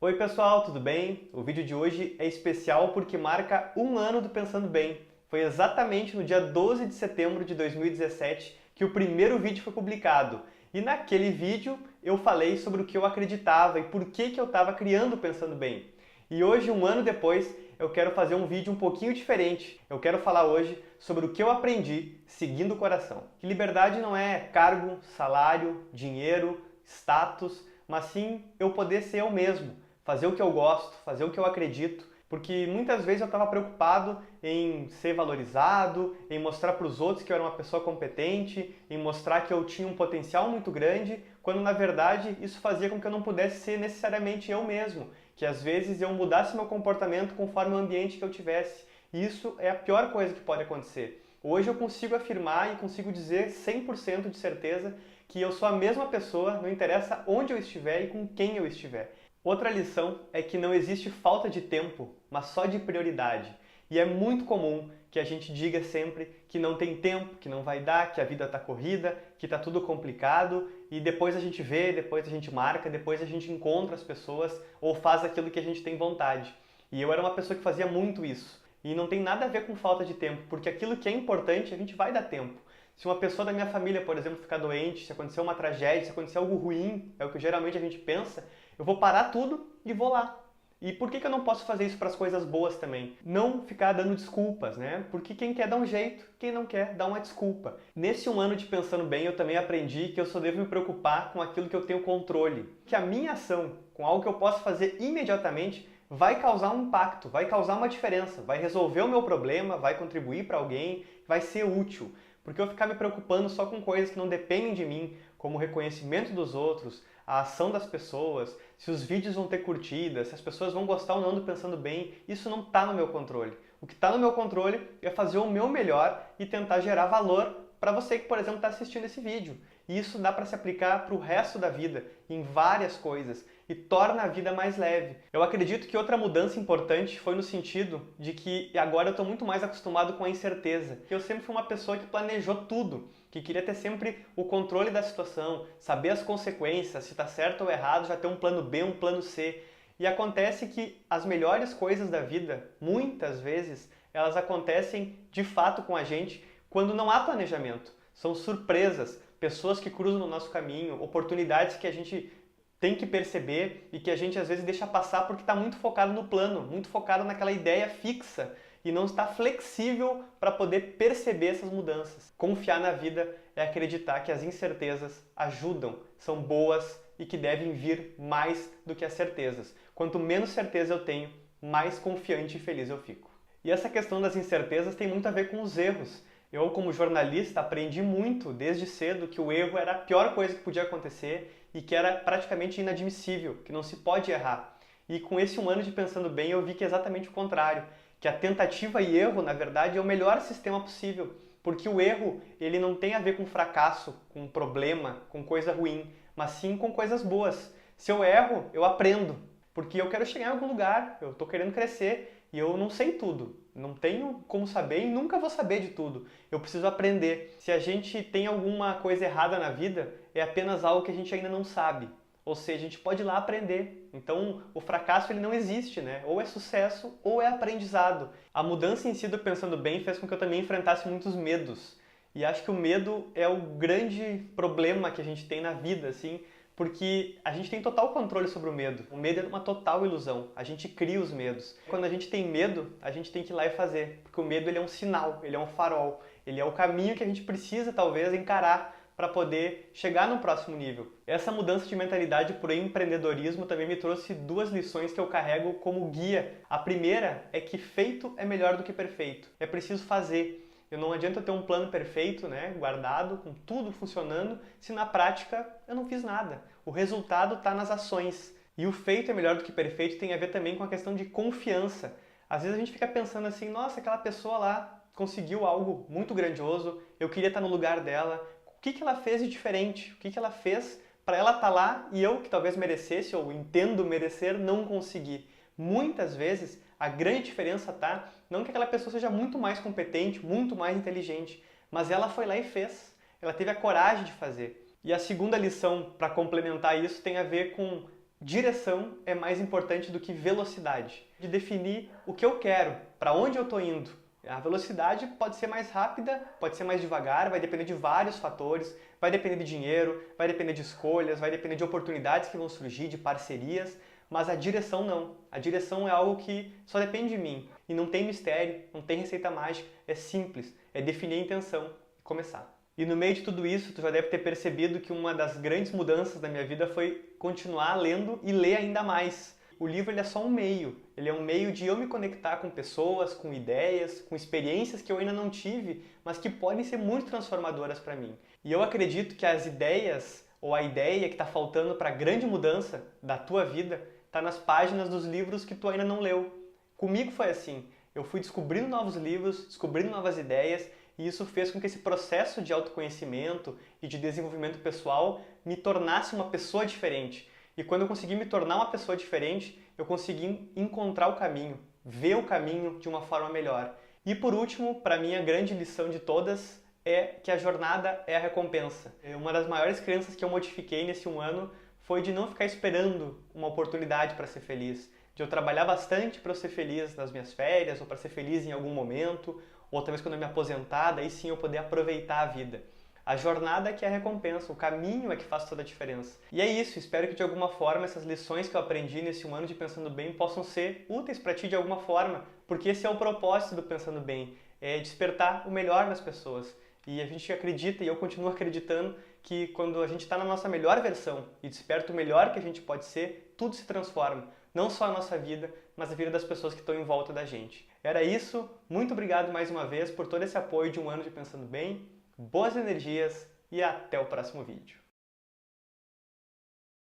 Oi pessoal, tudo bem? O vídeo de hoje é especial porque marca um ano do Pensando Bem. Foi exatamente no dia 12 de setembro de 2017 que o primeiro vídeo foi publicado. E naquele vídeo eu falei sobre o que eu acreditava e por que eu estava criando o Pensando Bem. E hoje, um ano depois, eu quero fazer um vídeo um pouquinho diferente. Eu quero falar hoje sobre o que eu aprendi seguindo o coração. Que liberdade não é cargo, salário, dinheiro, status, mas sim eu poder ser eu mesmo, fazer o que eu gosto, fazer o que eu acredito, porque muitas vezes eu estava preocupado em ser valorizado, em mostrar para os outros que eu era uma pessoa competente, em mostrar que eu tinha um potencial muito grande, quando na verdade isso fazia com que eu não pudesse ser necessariamente eu mesmo, que às vezes eu mudasse meu comportamento conforme o ambiente que eu tivesse. E isso é a pior coisa que pode acontecer. Hoje eu consigo afirmar e consigo dizer 100% de certeza que eu sou a mesma pessoa, não interessa onde eu estiver e com quem eu estiver. Outra lição é que não existe falta de tempo, mas só de prioridade. E é muito comum que a gente diga sempre que não tem tempo, que não vai dar, que a vida está corrida, que está tudo complicado e depois a gente vê, depois a gente marca, depois a gente encontra as pessoas ou faz aquilo que a gente tem vontade. E eu era uma pessoa que fazia muito isso. E não tem nada a ver com falta de tempo, porque aquilo que é importante a gente vai dar tempo. Se uma pessoa da minha família, por exemplo, ficar doente, se acontecer uma tragédia, se acontecer algo ruim, é o que geralmente a gente pensa, eu vou parar tudo e vou lá. E por que eu não posso fazer isso para as coisas boas também? Não ficar dando desculpas, né? Porque quem quer dá um jeito, quem não quer dá uma desculpa. Nesse um ano de Pensando Bem, eu também aprendi que eu só devo me preocupar com aquilo que eu tenho controle. Que a minha ação, com algo que eu posso fazer imediatamente, vai causar um impacto, vai causar uma diferença, vai resolver o meu problema, vai contribuir para alguém, vai ser útil. Porque eu ficar me preocupando só com coisas que não dependem de mim, como o reconhecimento dos outros, a ação das pessoas, se os vídeos vão ter curtidas, se as pessoas vão gostar ou não do Pensando Bem, isso não está no meu controle. O que está no meu controle é fazer o meu melhor e tentar gerar valor para você que, por exemplo, está assistindo esse vídeo. E isso dá para se aplicar para o resto da vida, em várias coisas, e torna a vida mais leve. Eu acredito que outra mudança importante foi no sentido de que agora eu estou muito mais acostumado com a incerteza. Eu sempre fui uma pessoa que planejou tudo, que queria ter sempre o controle da situação, saber as consequências, se está certo ou errado, já ter um plano B, um plano C. E acontece que as melhores coisas da vida, muitas vezes, elas acontecem de fato com a gente quando não há planejamento. São surpresas, pessoas que cruzam no nosso caminho, oportunidades que a gente tem que perceber e que a gente às vezes deixa passar porque está muito focado no plano, muito focado naquela ideia fixa e não está flexível para poder perceber essas mudanças. Confiar na vida é acreditar que as incertezas ajudam, são boas e que devem vir mais do que as certezas. Quanto menos certeza eu tenho, mais confiante e feliz eu fico. E essa questão das incertezas tem muito a ver com os erros. Eu, como jornalista, aprendi muito desde cedo que o erro era a pior coisa que podia acontecer e que era praticamente inadmissível, que não se pode errar. E com esse um ano de Pensando Bem, eu vi que é exatamente o contrário, que a tentativa e erro, na verdade, é o melhor sistema possível, porque o erro ele não tem a ver com fracasso, com problema, com coisa ruim, mas sim com coisas boas. Se eu erro, eu aprendo, porque eu quero chegar em algum lugar, eu estou querendo crescer e eu não sei tudo. Não tenho como saber e nunca vou saber de tudo. Eu preciso aprender. Se a gente tem alguma coisa errada na vida, é apenas algo que a gente ainda não sabe. Ou seja, a gente pode ir lá aprender. Então, o fracasso ele não existe, né? Ou é sucesso ou é aprendizado. A mudança em si do Pensando Bem fez com que eu também enfrentasse muitos medos. E acho que o medo é o grande problema que a gente tem na vida, assim, porque a gente tem total controle sobre o medo. O medo é uma total ilusão. A gente cria os medos. Quando a gente tem medo, a gente tem que ir lá e fazer. Porque o medo ele é um sinal, ele é um farol. Ele é o caminho que a gente precisa, talvez, encarar para poder chegar no próximo nível. Essa mudança de mentalidade por empreendedorismo também me trouxe duas lições que eu carrego como guia. A primeira é que feito é melhor do que perfeito. É preciso fazer. Não adianta eu ter um plano perfeito, né, guardado, com tudo funcionando, se na prática eu não fiz nada. O resultado está nas ações. E o feito é melhor do que perfeito tem a ver também com a questão de confiança. Às vezes a gente fica pensando assim, nossa, aquela pessoa lá conseguiu algo muito grandioso, eu queria estar no lugar dela. O que ela fez de diferente? O que ela fez para ela estar lá e eu, que talvez merecesse ou entendo merecer, não consegui? Muitas vezes a grande diferença está não que aquela pessoa seja muito mais competente, muito mais inteligente, mas ela foi lá e fez. Ela teve a coragem de fazer. E a segunda lição para complementar isso tem a ver com direção é mais importante do que velocidade. De definir o que eu quero, para onde eu estou indo. A velocidade pode ser mais rápida, pode ser mais devagar, vai depender de vários fatores, vai depender de dinheiro, vai depender de escolhas, vai depender de oportunidades que vão surgir, de parcerias, mas a direção não. A direção é algo que só depende de mim e não tem mistério, não tem receita mágica, é simples, é definir a intenção e começar. E no meio de tudo isso, tu já deve ter percebido que uma das grandes mudanças da minha vida foi continuar lendo e ler ainda mais. O livro ele é só um meio, ele é um meio de eu me conectar com pessoas, com ideias, com experiências que eu ainda não tive, mas que podem ser muito transformadoras para mim. E eu acredito que as ideias, ou a ideia que está faltando para a grande mudança da tua vida, está nas páginas dos livros que tu ainda não leu. Comigo foi assim, eu fui descobrindo novos livros, descobrindo novas ideias, e isso fez com que esse processo de autoconhecimento e de desenvolvimento pessoal me tornasse uma pessoa diferente. E quando eu consegui me tornar uma pessoa diferente, eu consegui encontrar o caminho, ver o caminho de uma forma melhor. E por último, para mim a grande lição de todas é que a jornada é a recompensa. Uma das maiores crenças que eu modifiquei nesse um ano foi de não ficar esperando uma oportunidade para ser feliz, de eu trabalhar bastante para eu ser feliz nas minhas férias ou para ser feliz em algum momento, ou talvez quando eu me aposentar, daí sim eu poder aproveitar a vida. A jornada é que é a recompensa, o caminho é que faz toda a diferença. E é isso, espero que de alguma forma essas lições que eu aprendi nesse um ano de Pensando Bem possam ser úteis para ti de alguma forma, porque esse é o propósito do Pensando Bem, é despertar o melhor nas pessoas. E a gente acredita, e eu continuo acreditando, que quando a gente está na nossa melhor versão e desperta o melhor que a gente pode ser, tudo se transforma. Não só a nossa vida, mas a vida das pessoas que estão em volta da gente. Era isso, muito obrigado mais uma vez por todo esse apoio de um ano de Pensando Bem, boas energias e até o próximo vídeo.